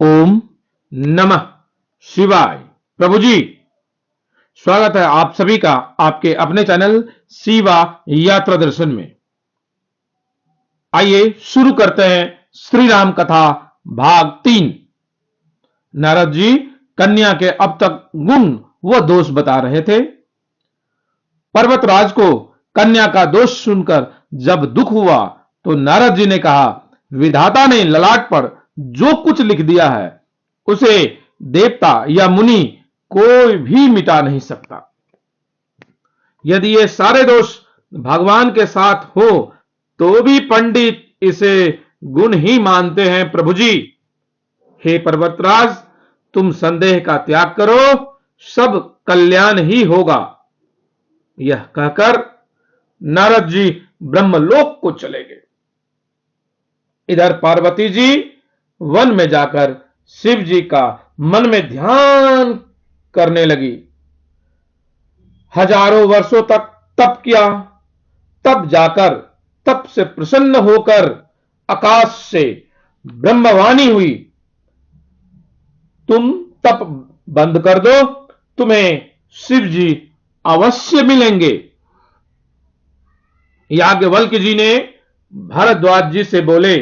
ओम नमः शिवाय। प्रभु जी, स्वागत है आप सभी का आपके अपने चैनल शिवा यात्रा दर्शन में। आइए शुरू करते हैं श्री राम कथा भाग 3। नारद जी कन्या के अब तक गुण व दोष बता रहे थे। पर्वतराज को कन्या का दोष सुनकर जब दुख हुआ तो नारद जी ने कहा, विधाता ने ललाट पर जो कुछ लिख दिया है उसे देवता या मुनि कोई भी मिटा नहीं सकता। यदि ये सारे दोष भगवान के साथ हो तो भी पंडित इसे गुण ही मानते हैं। प्रभु जी, हे पर्वतराज, तुम संदेह का त्याग करो, सब कल्याण ही होगा। यह कहकर नारद जी ब्रह्मलोक को चले गए। इधर पार्वती जी वन में जाकर शिव जी का मन में ध्यान करने लगी। हजारों वर्षों तक तप किया, तब जाकर तप से प्रसन्न होकर आकाश से ब्रह्मवाणी हुई, तुम तप बंद कर दो, तुम्हें शिव जी अवश्य मिलेंगे। याज्ञवल्क्य जी ने भारद्वाज जी से बोले,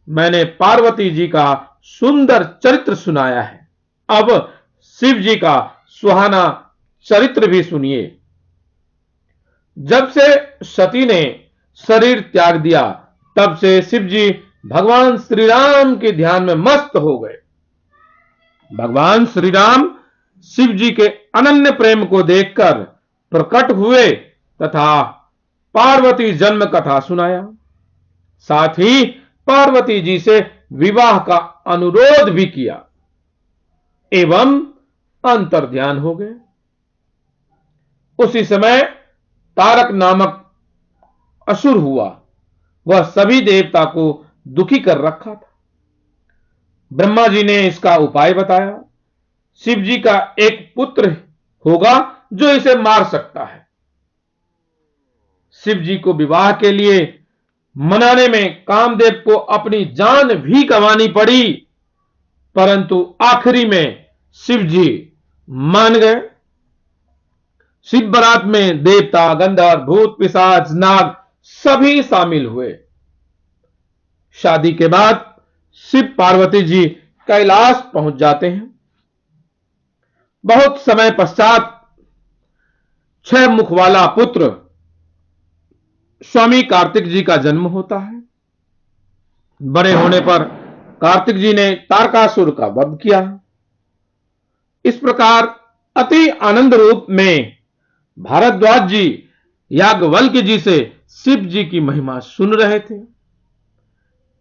मैंने पार्वती जी का सुंदर चरित्र सुनाया है, अब शिव जी का सुहाना चरित्र भी सुनिए। जब से सती ने शरीर त्याग दिया तब से शिव जी भगवान श्री राम के ध्यान में मस्त हो गए। भगवान श्री राम शिव जी के अनन्य प्रेम को देखकर प्रकट हुए तथा पार्वती जन्म कथा सुनाया। साथ ही पार्वती जी से विवाह का अनुरोध भी किया एवं अंतर्ध्यान हो गए। उसी समय तारक नामक असुर हुआ, वह सभी देवता को दुखी कर रखा था। ब्रह्मा जी ने इसका उपाय बताया। शिव जी का एक पुत्र होगा जो इसे मार सकता है। शिव जी को विवाह के लिए मनाने में कामदेव को अपनी जान भी गंवानी पड़ी, परंतु आखिरी में शिव जी मान गए। शिव बारात में देवता, गंधर्व, भूत, पिशाच, नाग सभी शामिल हुए। शादी के बाद शिव पार्वती जी कैलाश पहुंच जाते हैं। बहुत समय पश्चात 6 मुख वाला पुत्र स्वामी कार्तिक जी का जन्म होता है। बड़े होने पर कार्तिक जी ने तारकासुर का वध किया। इस प्रकार अति आनंद रूप में भारद्वाज जी याज्ञवल्क्य जी से शिव जी की महिमा सुन रहे थे।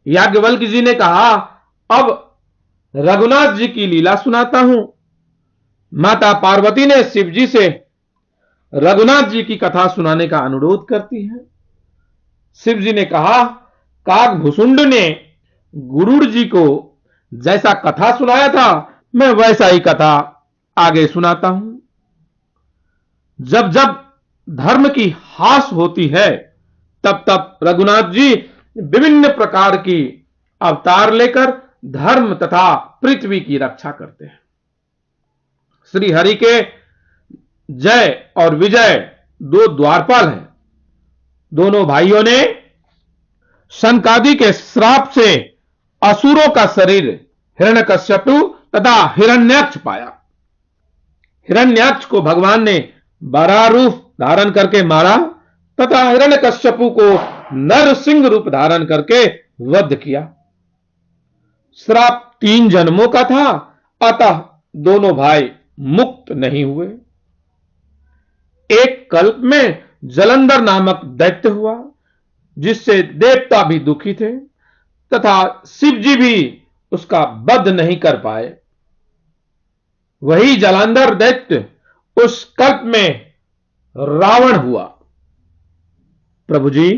याज्ञवल्क्य जी ने कहा, अब रघुनाथ जी की लीला सुनाता हूं। माता पार्वती ने शिव जी से रघुनाथ जी की कथा सुनाने का अनुरोध करती है। शिव जी ने कहा, काकभूषुंड ने गुरुड़ जी को जैसा कथा सुनाया था मैं वैसा ही कथा आगे सुनाता हूं। जब जब धर्म की हास होती है तब तब रघुनाथ जी विभिन्न प्रकार की अवतार लेकर धर्म तथा पृथ्वी की रक्षा करते हैं। श्री हरि के जय और विजय 2 द्वारपाल हैं। दोनों भाइयों ने शनकादि के श्राप से असुरों का शरीर हिरण्यकश्यपु तथा हिरण्याक्ष पाया। हिरण्याक्ष को भगवान ने बराह रूप धारण करके मारा तथा हिरण्यकश्यपु को नरसिंह रूप धारण करके वध किया। श्राप 3 जन्मों का था, अतः दोनों भाई मुक्त नहीं हुए। एक कल्प में जलंधर नामक दैत्य हुआ जिससे देवता भी दुखी थे तथा शिव जी भी उसका वध नहीं कर पाए। वही जलंधर दैत्य उस कल्प में रावण हुआ। प्रभु जी,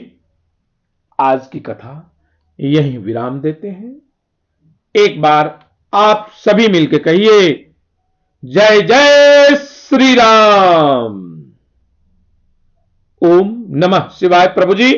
आज की कथा यहीं विराम देते हैं। एक बार आप सभी मिलकर कहिए, जय जय श्री राम। ओम नमः शिवाय। प्रभु जी।